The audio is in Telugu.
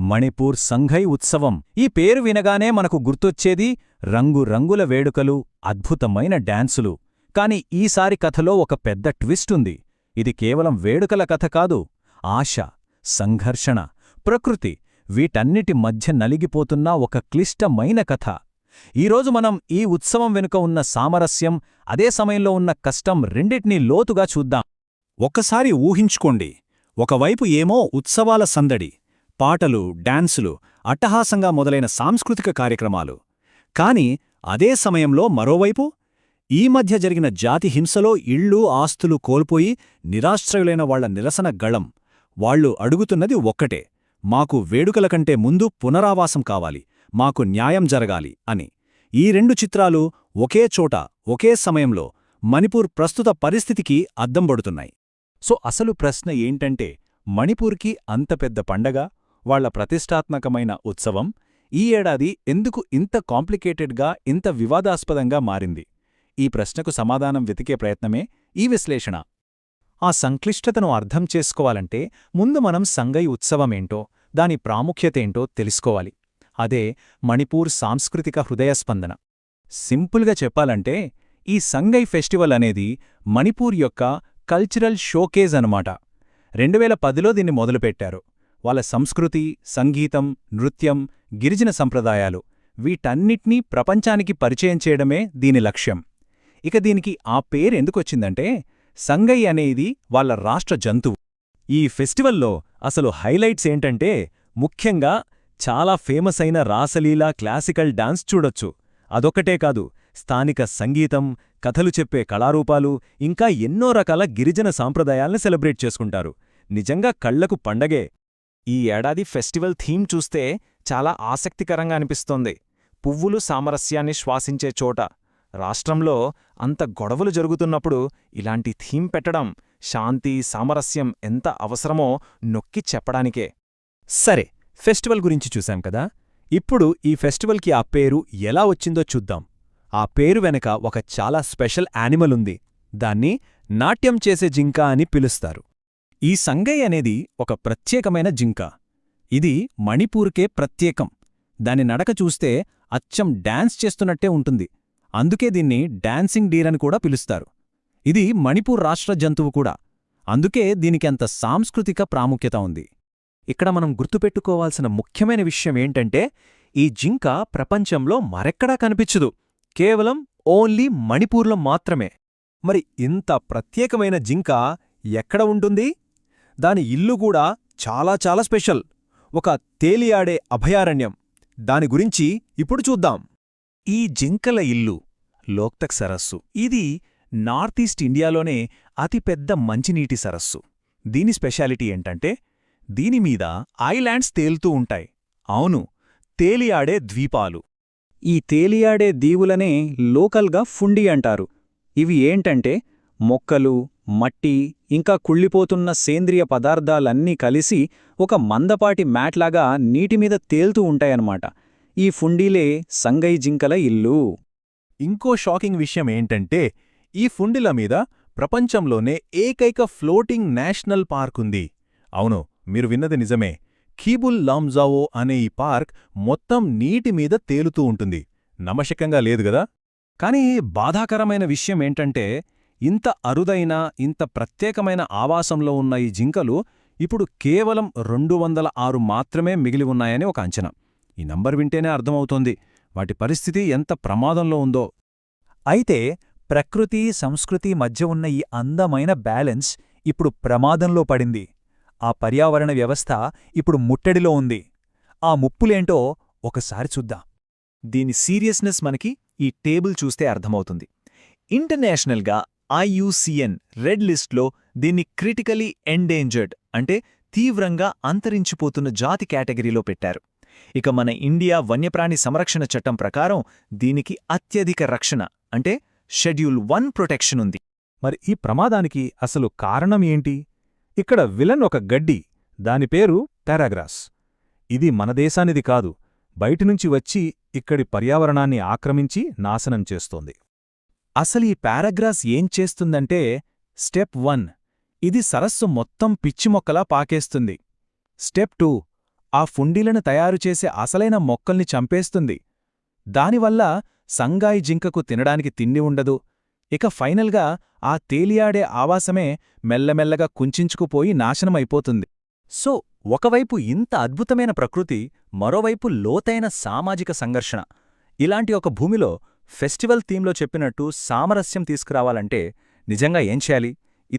మణిపూర్ సంఘై ఉత్సవం. ఈ పేరు వినగానే మనకు గుర్తొచ్చేది రంగురంగుల వేడుకలు, అద్భుతమైన డాన్సులు. కాని ఈసారి కథలో ఒక పెద్ద ట్విస్టుంది. ఇది కేవలం వేడుకల కథ కాదు. ఆశ, సంఘర్షణ, ప్రకృతి వీటన్నిటి మధ్య నలిగిపోతున్న ఒక క్లిష్టమైన కథ. ఈరోజు మనం ఈ ఉత్సవం వెనుక ఉన్న సామరస్యం, అదే సమయంలో ఉన్న కష్టం రెండిటినీ లోతుగా చూద్దాం. ఒక్కసారి ఊహించుకోండి. ఒకవైపు ఏమో ఉత్సవాల సందడి, పాటలు, డాన్సులు, అట్టహాసంగా మొదలైన సాంస్కృతిక కార్యక్రమాలు. కాని అదే సమయంలో మరోవైపు ఈ మధ్య జరిగిన జాతి హింసలో ఇళ్ళు, ఆస్తులు కోల్పోయి నిరాశ్రయులైన వాళ్ల నిరసన గళం. వాళ్లు అడుగుతున్నది ఒక్కటే, మాకు వేడుకల కంటే ముందు పునరావాసం కావాలి, మాకు న్యాయం జరగాలి అని. ఈ రెండు చిత్రాలు ఒకే చోట, ఒకే సమయంలో మణిపూర్ ప్రస్తుత పరిస్థితికి అద్దంబడుతున్నాయి. సో అసలు ప్రశ్న ఏంటంటే, మణిపూర్కి అంత పెద్ద పండగ, వాళ్ల ప్రతిష్టాత్మకమైన ఉత్సవం ఈ ఏడాది ఎందుకు ఇంత కాంప్లికేటెడ్గా, ఇంత వివాదాస్పదంగా మారింది? ఈ ప్రశ్నకు సమాధానం వెతికే ప్రయత్నమే ఈ విశ్లేషణ. ఆ సంక్లిష్టతను అర్థం చేసుకోవాలంటే ముందు మనం సంఘై ఉత్సవమేంటో, దాని ప్రాముఖ్యతేంటో తెలుసుకోవాలి. అదే మణిపూర్ సాంస్కృతిక హృదయస్పందన. సింపుల్గా చెప్పాలంటే ఈ సంఘై ఫెస్టివల్ అనేది మణిపూర్ యొక్క కల్చరల్ షోకేజ్ అనమాట. 2010లో దీన్ని మొదలుపెట్టారు. వాళ్ళ సంస్కృతి, సంగీతం, నృత్యం, గిరిజన సంప్రదాయాలు వీటన్నిట్నీ ప్రపంచానికి పరిచయం చేయడమే దీని లక్ష్యం. ఇక దీనికి ఆ పేరెందుకొచ్చిందంటే, సంఘై అనేది వాళ్ళ రాష్ట్ర జంతువు. ఈ ఫెస్టివల్లో అసలు హైలైట్స్ ఏంటంటే, ముఖ్యంగా చాలా ఫేమస్ అయిన రాసలీలా క్లాసికల్ డాన్స్ చూడొచ్చు. అదొక్కటే కాదు, స్థానిక సంగీతం, కథలు చెప్పే కళారూపాలు, ఇంకా ఎన్నో రకాల గిరిజన సాంప్రదాయాల్ని సెలబ్రేట్ చేసుకుంటారు. నిజంగా కళ్లకు పండగే. ఈ ఏడాది ఫెస్టివల్ థీమ్ చూస్తే చాలా ఆసక్తికరంగా అనిపిస్తోంది. పువ్వులు సామరస్యాన్ని శ్వాసించే చోట. రాష్ట్రంలో అంత గొడవలు జరుగుతున్నప్పుడు ఇలాంటి థీమ్ పెట్టడం శాంతి, సామరస్యం ఎంత అవసరమో నొక్కి చెప్పడానికే. సరే, ఫెస్టివల్ గురించి చూశాం కదా. ఇప్పుడు ఈ ఫెస్టివల్కి ఆ పేరు ఎలా వచ్చిందో చూద్దాం. ఆ పేరు వెనక ఒక చాలా స్పెషల్ యానిమల్ ఉంది. దాన్ని నాట్యం చేసే జింక అని పిలుస్తారు. ఈ సంఘై అనేది ఒక ప్రత్యేకమైన జింక. ఇది మణిపూర్కే ప్రత్యేకం. దాని నడక చూస్తే అచ్చం డాన్స్ చేస్తున్నట్టే ఉంటుంది. అందుకే దీన్ని డాన్సింగ్ డీర్ అని కూడా పిలుస్తారు. ఇది మణిపూర్ రాష్ట్ర జంతువు కూడా. అందుకే దీనికంత సాంస్కృతిక ప్రాముఖ్యత ఉంది. ఇక్కడ మనం గుర్తుపెట్టుకోవాల్సిన ముఖ్యమైన విషయం ఏంటంటే, ఈ జింక ప్రపంచంలో మరెక్కడా కనిపించదు. కేవలం ఓన్లీ మణిపూర్లో మాత్రమే. మరి ఇంత ప్రత్యేకమైన జింక ఎక్కడ ఉంటుంది? దాని ఇల్లు కూడా చాలా చాలా స్పెషల్. ఒక తేలియాడే అభయారణ్యం. దాని గురించి ఇప్పుడు చూద్దాం. ఈ జింకల ఇల్లు లోక్తక్ సరస్సు. ఇది నార్త్ ఈస్ట్ ఇండియాలోనే అతిపెద్ద మంచినీటి సరస్సు. దీని స్పెషాలిటీ ఏంటంటే, దీనిమీద ఐలాండ్స్ తేలుతూ ఉంటాయి. అవును, తేలియాడే ద్వీపాలు. ఈ తేలియాడే దీవులనే లోకల్గా ఫుండి అంటారు. ఇవి ఏంటంటే, మొక్కలు, మట్టి, ఇంకా కుళ్ళిపోతున్న సేంద్రియ పదార్థాలన్నీ కలిసి ఒక మందపాటి మ్యాట్లాగా నీటిమీద తేల్తూ ఉంటాయన్నమాట. ఈ ఫుండీలే సంఘై జింకల ఇల్లు. ఇంకో షాకింగ్ విషయం ఏంటంటే, ఈ ఫుండిల మీద ప్రపంచంలోనే ఏకైక ఫ్లోటింగ్ నేషనల్ పార్క్ ఉంది. అవును, మీరు విన్నది నిజమే. ఖీబుల్ లామ్జావో అనే ఈ పార్క్ మొత్తం నీటిమీద తేలుతూ ఉంటుంది. నమ్మశక్యంగా లేదుగదా? కానీ బాధాకరమైన విషయం ఏంటంటే, ఇంత అరుదైన, ఇంత ప్రత్యేకమైన ఆవాసంలో ఉన్న ఈ జింకలు ఇప్పుడు కేవలం 206 మాత్రమే మిగిలి ఉన్నాయని ఒక అంచనా. ఈ నంబర్ వింటేనే అర్థమవుతోంది వాటి పరిస్థితి ఎంత ప్రమాదంలో ఉందో. అయితే ప్రకృతి, సంస్కృతి మధ్య ఉన్న ఈ అందమైన బ్యాలెన్స్ ఇప్పుడు ప్రమాదంలో పడింది. ఆ పర్యావరణ వ్యవస్థ ఇప్పుడు ముట్టడిలో ఉంది. ఆ ముప్పులేంటో ఒకసారి చూద్దాం. దీని సీరియస్నెస్ మనకి ఈ టేబుల్ చూస్తే అర్థమవుతుంది. ఇంటర్నేషనల్గా IUCN రెడ్ లిస్ట్లో దీన్ని క్రిటికలీ ఎండేంజర్డ్ అంటే తీవ్రంగా అంతరించిపోతున్న జాతి కేటగిరీలో పెట్టారు. ఇక మన ఇండియా వన్యప్రాణి సంరక్షణ చట్టం ప్రకారం దీనికి అత్యధిక రక్షణ అంటే షెడ్యూల్ 1 ప్రొటెక్షన్ ఉంది. మరి ఈ ప్రమాదానికి అసలు కారణం ఏంటి? ఇక్కడ విలన్ ఒక గడ్డి. దాని పేరు పారాగ్రాస్. ఇది మన దేశానిది కాదు, బయటినుంచి వచ్చి ఇక్కడి పర్యావరణాన్ని ఆక్రమించి నాశనం చేస్తోంది. అసలు ఈ పారాగ్రాస్ ఏం చేస్తుందంటే, స్టెప్ 1 ఇది సరస్సు మొత్తం పిచ్చిమొక్కలా పాకేస్తుంది. స్టెప్ 2 ఆ ఫుండీలను తయారుచేసే అసలైన మొక్కల్ని చంపేస్తుంది. దానివల్ల సంగాయి జింకకు తినడానికి తిండి ఉండదు. ఇక ఫైనల్గా ఆ తేలియాడే ఆవాసమే మెల్లమెల్లగా కుంచించుకుపోయి నాశనమైపోతుంది. సో ఒకవైపు ఇంత అద్భుతమైన ప్రకృతి, మరోవైపు లోతైన సామాజిక సంఘర్షణ. ఇలాంటి ఒక భూమిలో ఫెస్టివల్ థీమ్లో చెప్పినట్టు సామరస్యం తీసుకురావాలంటే నిజంగా ఏం చేయాలి?